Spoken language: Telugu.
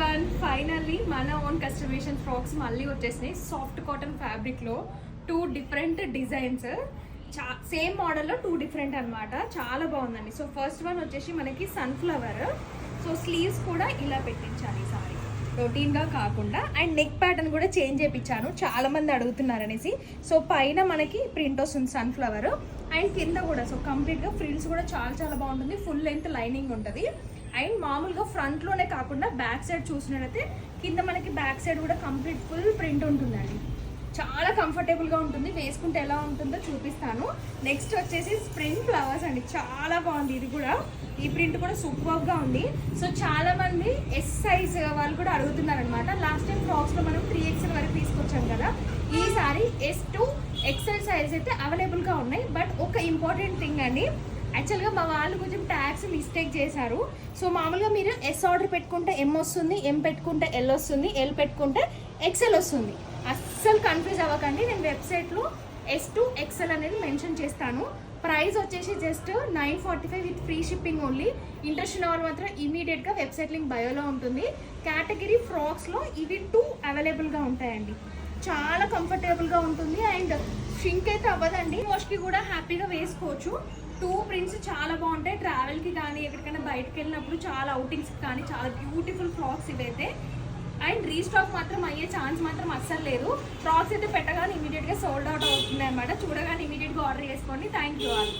ఎవ్రీవన్, ఫైనల్లీ మన ఓన్ కస్టమైజేషన్ ఫ్రాక్స్ మళ్ళీ వచ్చేసినాయి. సాఫ్ట్ కాటన్ ఫ్యాబ్రిక్లో 2 డిఫరెంట్ డిజైన్స్, సేమ్ మోడల్లో 2 డిఫరెంట్ అనమాట. చాలా బాగుందండి. సో ఫస్ట్ వన్ వచ్చేసి మనకి సన్ఫ్లవర్. సో స్లీవ్స్ కూడా ఇలా పెట్టించాలి ఈసారి, రొటీన్గా కాకుండా. అండ్ నెక్ ప్యాటర్న్ కూడా చేంజ్ చేయించాను, చాలా మంది అడుగుతున్నారు అనేసి. సో పైన మనకి ప్రింట్ వస్తుంది సన్ఫ్లవర్, అండ్ కింద కూడా సో కంప్లీట్గా ఫ్రిల్స్ కూడా చాలా చాలా బాగుంటుంది. ఫుల్ లెంత్ లైనింగ్ ఉంటుంది. అండ్ మామూలుగా ఫ్రంట్లోనే కాకుండా బ్యాక్ సైడ్ చూసినట్టయితే కింద మనకి బ్యాక్ సైడ్ కూడా కంప్లీట్ ఫుల్ ప్రింట్ ఉంటుందండి. చాలా కంఫర్టబుల్గా ఉంటుంది. వేసుకుంటే ఎలా ఉంటుందో చూపిస్తాను. నెక్స్ట్ వచ్చేసి స్ప్రింగ్ ఫ్లవర్స్ అండి, చాలా బాగుంది. ఇది కూడా ఈ ప్రింట్ కూడా సూపర్గా ఉంది. సో చాలా మంది ఎస్ సైజ్ వాళ్ళు కూడా అడుగుతున్నారు అనమాట. లాస్ట్ టైం ఫ్రాక్స్లో మనం 3XL వరకు తీసుకొచ్చాం కదా, ఈసారి S to XL సైజ్ అయితే అవైలబుల్గా ఉన్నాయి. బట్ ఒక ఇంపార్టెంట్ థింగ్ అండి, యాక్చువల్గా మా వాళ్ళు కొంచెం ట్యాగ్స్ మిస్టేక్ చేశారు. సో మామూలుగా మీరు S ఆర్డర్ పెట్టుకుంటే M వస్తుంది, M పెట్టుకుంటే L వస్తుంది, L పెట్టుకుంటే XL వస్తుంది. అస్సలు కన్ఫ్యూజ్ అవ్వకండి. నేను వెబ్సైట్లో S to XL అనేది మెన్షన్ చేస్తాను. ప్రైస్ వచ్చేసి just 945 with free shipping only. Interest ఉన్న వాళ్ళు మాత్రం ఇమీడియట్గా వెబ్సైట్ లింక్ బయోలో ఉంటుంది. కేటగిరీ ఫ్రాక్స్లో ఇవి 2 అవైలబుల్గా ఉంటాయండి. చాలా కంఫర్టబుల్గా ఉంటుంది అండ్ షింక్ అయితే అవ్వదండి. వాష్కి కూడా హ్యాపీగా వేసుకోవచ్చు. 2 ప్రింట్స్ చాలా బాగుంటాయి. ట్రావెల్కి కానీ ఎక్కడికైనా బయటకు వెళ్ళినప్పుడు చాలా అవుటింగ్స్కి కానీ చాలా బ్యూటిఫుల్ ఫ్రాక్స్ ఇవైతే. అండ్ రీస్టాక్ మాత్రం అయ్యే ఛాన్స్ మాత్రం అస్సలు లేదు. ఫ్రాక్స్ అయితే పెట్టగానే ఇమీడియట్గా సోల్డ్ అవుట్ అవుతుంది అనమాట. చూడగానే ఇమీడియట్గా ఆర్డర్ చేసుకోండి. Thank you all.